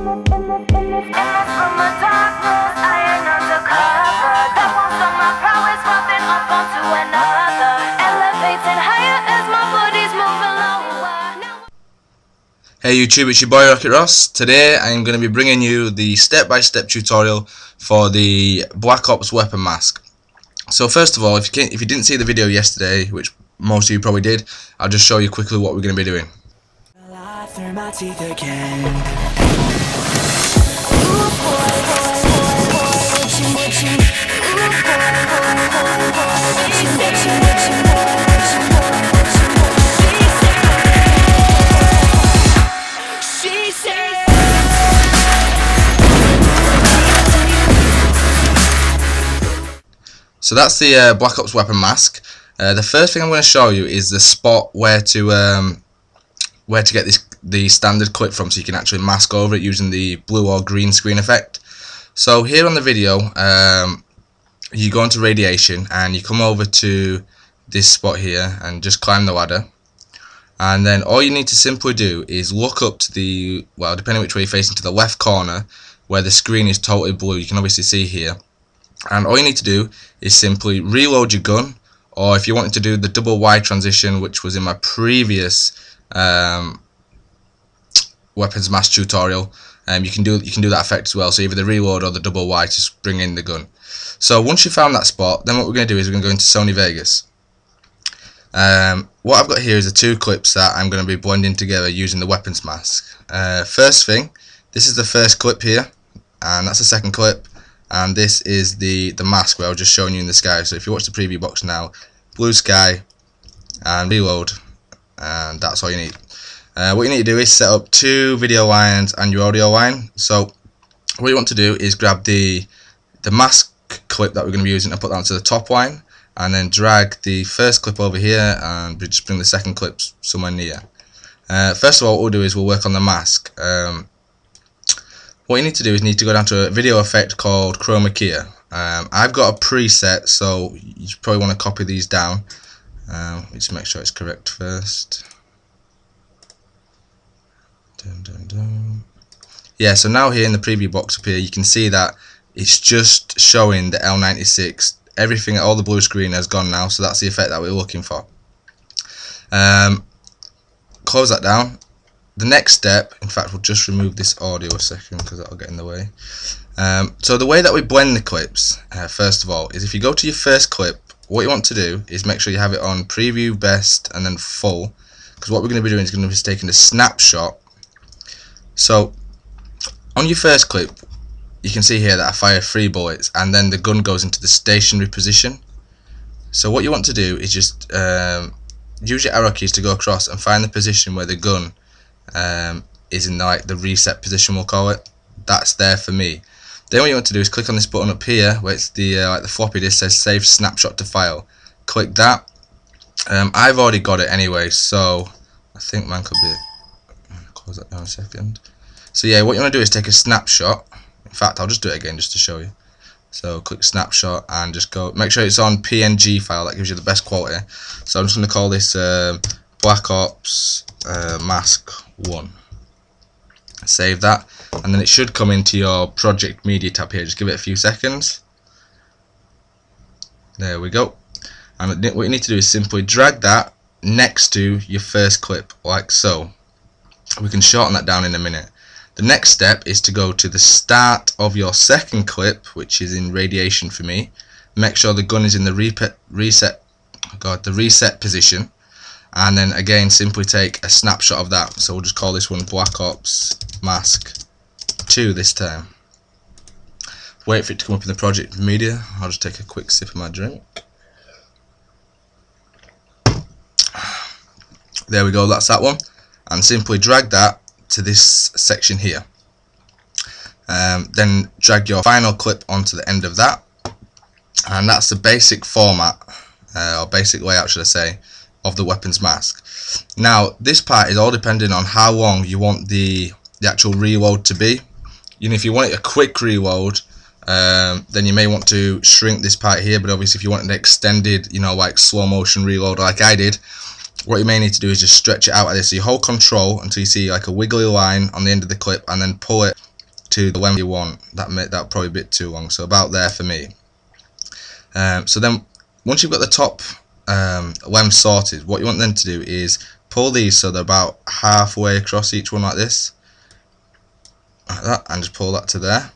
Hey YouTube, it's your boy Rocket Ross. Today I'm going to be bringing you the step-by-step tutorial for the Black Ops weapon mask. So first of all, if you didn't see the video yesterday, which most of you probably did, I'll just show you quickly what we're going to be doing. So that's the Black Ops weapon mask. The first thing I'm going to show you is the spot where to get the standard clip from, so you can actually mask over it using the blue or green screen effect. So here on the video, you go into radiation and you come over to this spot here and just climb the ladder. And then all you need to simply do is look up to the, well, depending which way you're facing, to the left corner where the screen is totally blue. You can obviously see here. And all you need to do is simply reload your gun, or if you wanted to do the double Y transition, which was in my previous weapons mask tutorial, you can do that effect as well. So either the reload or the double Y to bring in the gun. So once you found that spot, then what we're going to do is we're going to go into Sony Vegas. What I've got here is the two clips that I'm going to be blending together using the weapons mask. First thing, this is the first clip here, and that's the second clip. And this is the mask where I was just showing you in the sky. So if you watch the preview box now, blue sky and reload, and that's all you need. What you need to do is set up two video lines and your audio line. So what you want to do is grab the mask clip that we're going to be using and put that onto the top line, and then drag the first clip over here and just bring the second clip somewhere near. First of all, what we'll do is we'll work on the mask. What you need to do is need to go down to a video effect called chroma key. I've got a preset, so you probably want to copy these down. Just make sure it's correct first. Yeah, so now here in the preview box up here, you can see that it's just showing the L96. Everything, all the blue screen has gone now, so that's the effect that we're looking for. Close that down. The next step, in fact, we'll just remove this audio a second because that'll get in the way. So the way that we blend the clips, first of all, is if you go to your first clip, what you want to do is make sure you have it on preview, best, and then full, because what we're going to be doing is going to be taking a snapshot. So on your first clip, you can see here that I fire 3 bullets, and then the gun goes into the stationary position. So what you want to do is just use your arrow keys to go across and find the position where the gun is in the reset position, we'll call it. That's there for me. Then what you want to do is click on this button up here where it's the like the floppy disk says save snapshot to file. Click that. I've already got it anyway, so I think mine could be. Close that down a second. So yeah, what you want to do is take a snapshot. In fact, I'll just do it again just to show you. So click snapshot and just go. Make sure it's on PNG file. That gives you the best quality. So I'm just going to call this Black Ops mask 1. Save that, and then it should come into your project media tab here. Just give it a few seconds. There we go. And what you need to do is simply drag that next to your first clip, like so. We can shorten that down in a minute. The next step is to go to the start of your second clip, which is in radiation for me. Make sure the gun is in the reset position. And then again, simply take a snapshot of that. So we'll just call this one Black Ops Mask 2 this time. Wait for it to come up in the project media. I'll just take a quick sip of my drink. There we go, that's that one. And simply drag that to this section here. Then drag your final clip onto the end of that. And that's the basic format, or basic layout should I say, of the weapons mask. Now this part is all depending on how long you want the actual reload to be. You know, if you want it a quick reload, then you may want to shrink this part here, but obviously if you want an extended, you know, like slow motion reload like I did, what you may need to do is just stretch it out like this. So you hold control until you see like a wiggly line on the end of the clip, and then pull it to the length you want. That probably a bit too long, so about there for me. So then once you've got the top length sorted, what you want then to do is pull these so they're about halfway across each one, like this, like that, and just pull that to there.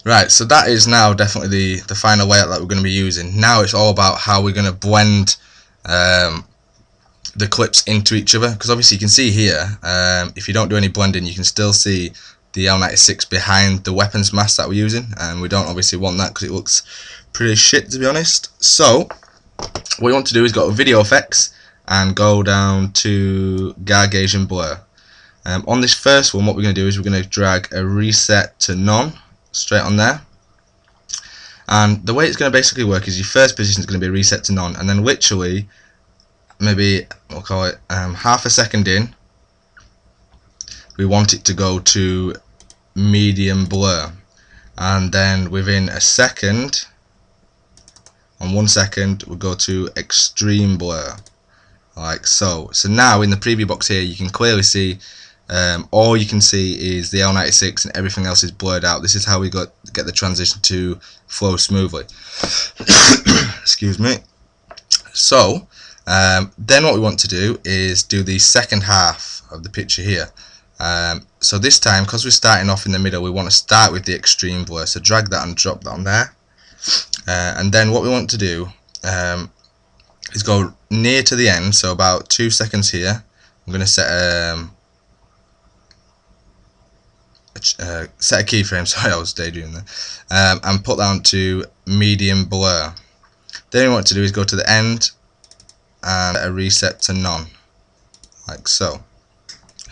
Right, so that is now definitely the final layout that we're going to be using. Now it's all about how we're going to blend the clips into each other, because obviously you can see here, if you don't do any blending, you can still see the L96 behind the weapons mask that we're using, and we don't obviously want that because it looks pretty shit, to be honest. So what you want to do is go to video effects and go down to guard gauge and blur. On this first one, what we're going to do is we're going to drag a reset to none straight on there, and the way it's going to basically work is your first position is going to be reset to none, and then literally maybe we'll call it half a second in, we want it to go to medium blur, and then within a second, on 1 second, we'll go to extreme blur, like so. So now in the preview box here you can clearly see all you can see is the L96 and everything else is blurred out. This is how we get the transition to flow smoothly. Excuse me. So then what we want to do is do the second half of the picture here. So this time, because we're starting off in the middle, we want to start with the extreme blur, so drag that and drop that on there, and then what we want to do is go near to the end, so about 2 seconds here. I'm going to set a keyframe, sorry, I was daydreaming there, and put that on to medium blur. Then what we want to do is go to the end and a reset to none, like so,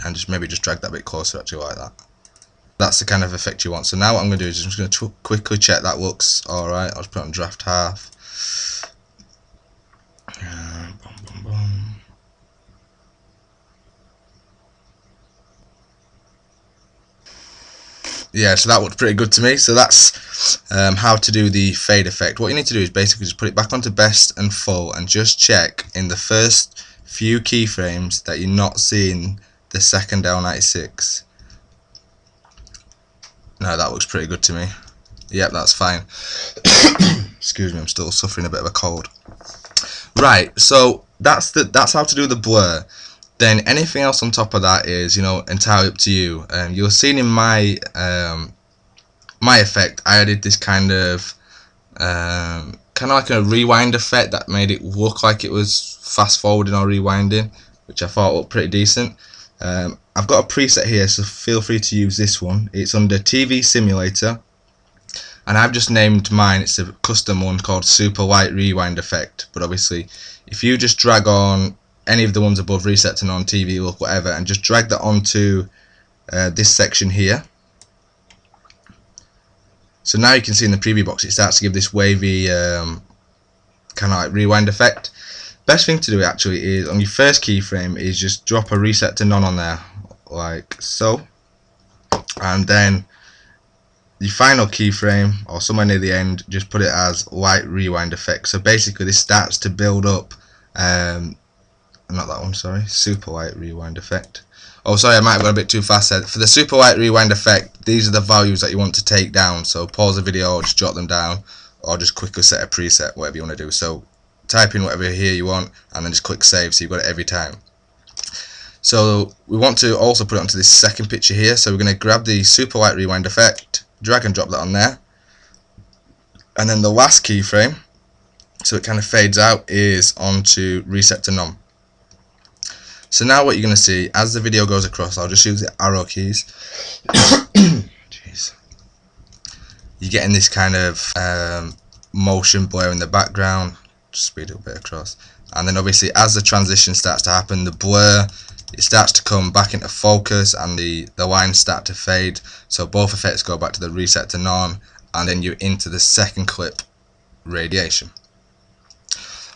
and maybe just drag that a bit closer, actually, like that. That's the kind of effect you want. So now what I'm going to do is I'm just going to quickly check that looks alright. I'll just put it on draft half. Yeah, so that looked pretty good to me. So that's how to do the fade effect. What you need to do is basically just put it back onto best and full, and just check in the first few keyframes that you're not seeing the second L96. No, that looks pretty good to me. Yep, that's fine. Excuse me, I'm still suffering a bit of a cold. Right, so that's how to do the blur. Then anything else on top of that is, you know, entirely up to you. You'll see in my my effect, I added this kind of like a rewind effect that made it look like it was fast forwarding or rewinding, which I thought looked pretty decent. I've got a preset here, so feel free to use this one. It's under TV Simulator, and I've just named mine, it's a custom one called Super Light Rewind Effect. But obviously if you just drag on any of the ones above, reset to non, TV look, whatever, and just drag that onto this section here, so now you can see in the preview box it starts to give this wavy kind of like rewind effect. Best thing to do actually is on your first keyframe is just drop a reset to none on there, like so, and then the final keyframe or somewhere near the end, just put it as light rewind effect. So basically this starts to build up, not that one, sorry, super light rewind effect. Oh, sorry, I might have gone a bit too fast there. For the super light rewind effect, these are the values that you want to take down. So pause the video or just jot them down, or just quickly set a preset, whatever you want to do. So type in whatever here you want and then just click save, so you've got it every time. So we want to also put it onto this second picture here, so we're going to grab the super light rewind effect, drag and drop that on there, and then the last keyframe, so it kind of fades out, is onto reset to none. So now what you're going to see as the video goes across, I'll just use the arrow keys. Jeez. You're getting this kind of motion blur in the background. Just speed it a bit across, and then obviously as the transition starts to happen, the blur, it starts to come back into focus and the lines start to fade. So both effects go back to the reset to none, and then you're into the second clip, radiation.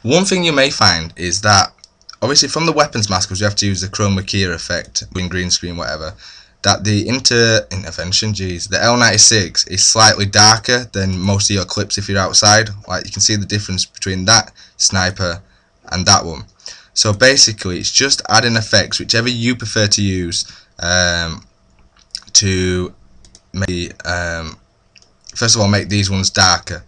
One thing you may find is that obviously from the weapons mask, because you have to use the chroma key effect, green screen, whatever, that the intervention, the L96 is slightly darker than most of your clips if you're outside. Like you can see the difference between that sniper and that one. So basically it's just adding effects, whichever you prefer to use, to make first of all make these ones darker.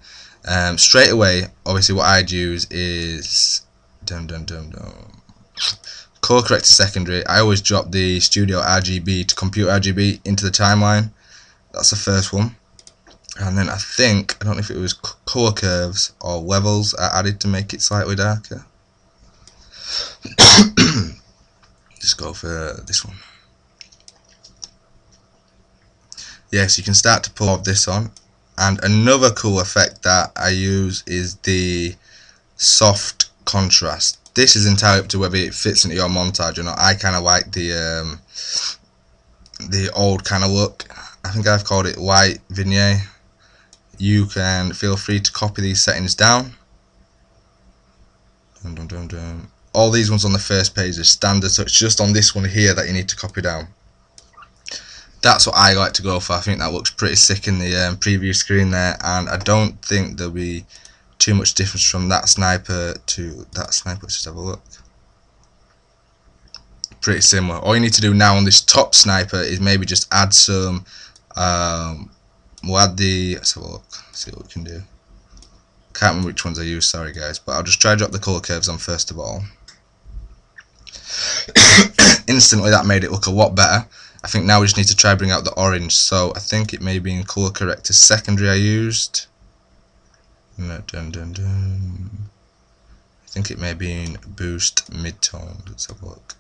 Straight away, obviously what I'd use is color corrector secondary. I always drop the studio RGB to computer RGB into the timeline. That's the first one. And then I don't know if it was color curves or levels I added to make it slightly darker. Just go for this one. Yes, you can start to pull off this on. And another cool effect that I use is the soft contrast. This is entirely up to whether it fits into your montage or not. I kind of like the old kind of look. I think I've called it light vignette. You can feel free to copy these settings down. All these ones on the first page are standard, so it's just on this one here that you need to copy down. That's what I like to go for. I think that looks pretty sick in the preview screen there, and I don't think there'll be too much difference from that sniper to that sniper. Let's just have a look. Pretty similar. All you need to do now on this top sniper is maybe just add some we'll add the, let's have a look, see what we can do. Can't remember which ones I use, sorry guys, but I'll just try to drop the color curves on first of all. Instantly that made it look a lot better. I think now we just need to try bring out the orange, so I think it may be in color corrector secondary I used. I think it may be in boost mid-tone. Let's have a look.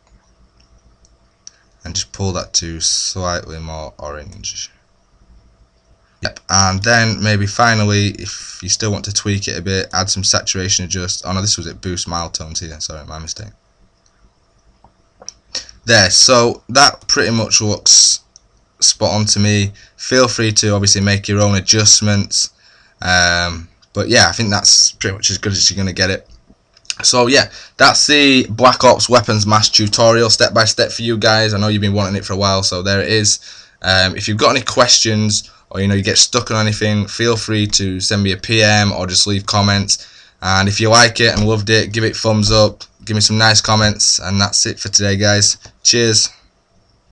And just pull that to slightly more orange. Yep, and then maybe finally, if you still want to tweak it a bit, add some saturation adjust. Oh no, this was it, boost mild tones here, sorry, my mistake. There, so that pretty much looks spot on to me. Feel free to obviously make your own adjustments, but yeah, I think that's pretty much as good as you're going to get it. So yeah, that's the Black Ops Weapons Mask tutorial, step by step for you guys. I know you've been wanting it for a while, so there it is. If you've got any questions, or you get stuck on anything, feel free to send me a PM or just leave comments. And if you like it and loved it, give it thumbs up, give me some nice comments, and that's it for today guys. Cheers.